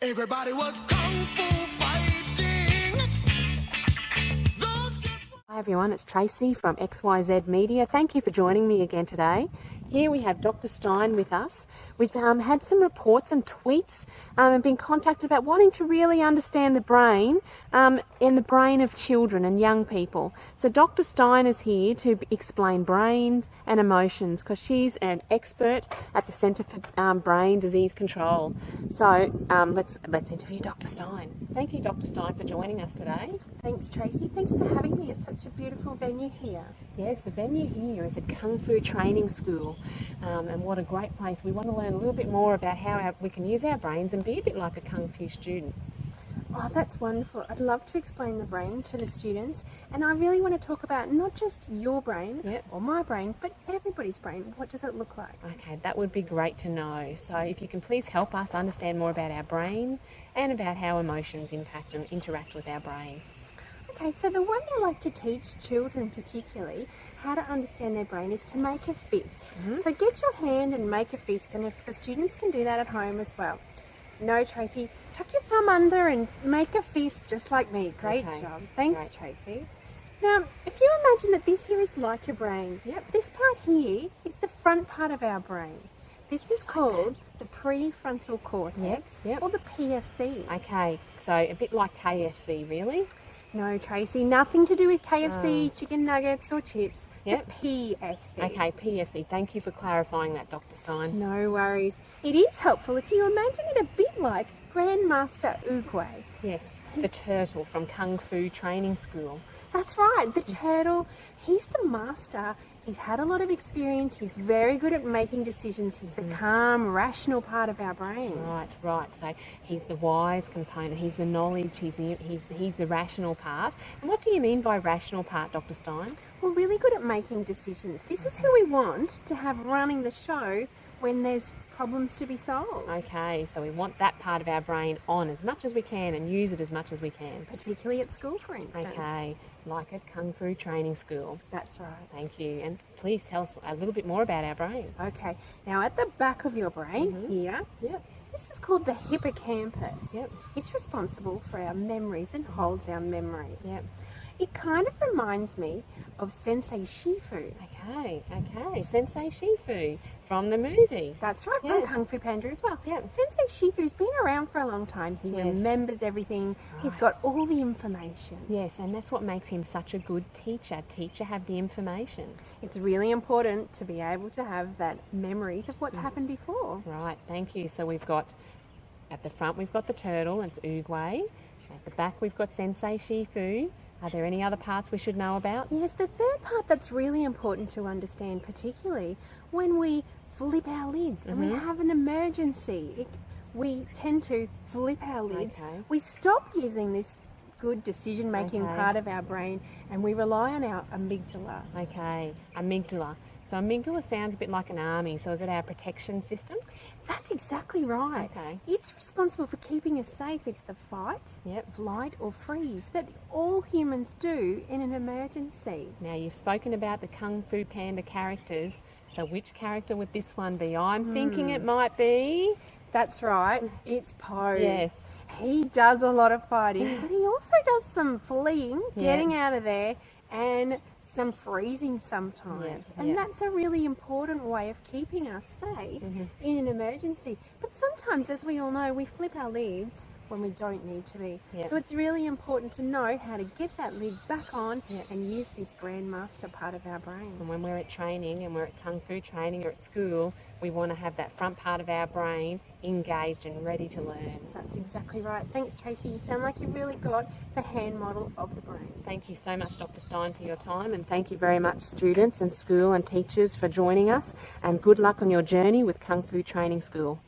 Everybody was kung fu fighting. Those kids were... Hi everyone, it's Tracy from XYZ Media. Thank you for joining me again today. Here we have Dr. Stein with us. We've had some reports and tweets and been contacted about wanting to really understand the brain in the brain of children and young people. So Dr. Stein is here to explain brains and emotions because she's an expert at the Centre for Brain Disease Control. So let's interview Dr. Stein. Thank you, Dr. Stein, for joining us today. Thanks, Tracy. Thanks for having me. It's such a beautiful venue here. Yes, the venue here is at Kungfu Training School, and what a great place. We want to learn a little bit more about how we can use our brains and be a bit like a Kung Fu student. Oh, that's wonderful. I'd love to explain the brain to the students, and I really want to talk about not just your brain or my brain, but everybody's brain. What does it look like? Okay, that would be great to know. So if you can please help us understand more about our brain and about how emotions impact and interact with our brain. Okay, so the way I like to teach children particularly how to understand their brain is to make a fist. So get your hand and make a fist, and if the students can do that at home as well. No, Tracy, tuck your thumb under and make a fist just like me. Great job. Thanks, Tracy. Now, if you imagine that this here is like your brain, this part here is the front part of our brain. This is called the prefrontal cortex or the PFC. Okay, so a bit like KFC, really? No, Tracy, nothing to do with KFC, chicken nuggets or chips. The PFC. Okay, PFC. Thank you for clarifying that, Dr. Stein. No worries. It is helpful if you imagine it a bit like Grandmaster Oogway. Yes, the turtle from Kung Fu Training School. That's right, the turtle. He's the master. He's had a lot of experience. He's very good at making decisions. He's the calm, rational part of our brain. Right. So he's the wise component. He's the knowledge. He's the rational part. And what do you mean by rational part, Dr. Stein? Well, really good at making decisions. This is who we want to have running the show when there's problems to be solved. Okay, so we want that part of our brain on as much as we can and use it as much as we can. Particularly at school, for instance. Okay, like at Kung Fu Training School. That's right. Thank you. And please tell us a little bit more about our brain. Okay, now at the back of your brain here, this is called the hippocampus. It's responsible for our memories and holds our memories. It kind of reminds me of Sensei Shifu. Okay. Sensei Shifu from the movie. That's right, from Kung Fu Panda as well. Sensei Shifu's been around for a long time. He remembers everything. He's got all the information. Yes, and that's what makes him such a good teacher. Teacher have the information. It's really important to be able to have that memories of what's happened before. Right, thank you. So we've got, at the front we've got the turtle, and it's Oogway. At the back we've got Sensei Shifu. Are there any other parts we should know about? Yes, the third part that's really important to understand, particularly when we flip our lids and we have an emergency. We tend to flip our lids. We stop using this good decision-making part of our brain and we rely on our amygdala. Okay, amygdala. So amygdala sounds a bit like an army, so is it our protection system? That's exactly right. Okay. It's responsible for keeping us safe. It's the fight, flight or freeze that all humans do in an emergency. Now you've spoken about the Kung Fu Panda characters, so which character would this one be? I'm thinking it might be... That's right, it's Po. Yes. He does a lot of fighting, but he also does some fleeing, getting out of there, and some freezing sometimes. And that's a really important way of keeping us safe in an emergency. But sometimes, as we all know, we flip our lids when we don't need to be. So it's really important to know how to get that lid back on and use this grandmaster part of our brain. And when we're at training and we're at Kung Fu training or at school, we want to have that front part of our brain engaged and ready to learn. That's exactly right. Thanks, Tracy. You sound like you've really got the hand model of the brain. Thank you so much, Dr. Stein, for your time, and thank you very much, students and school and teachers, for joining us, and good luck on your journey with Kung Fu Training School.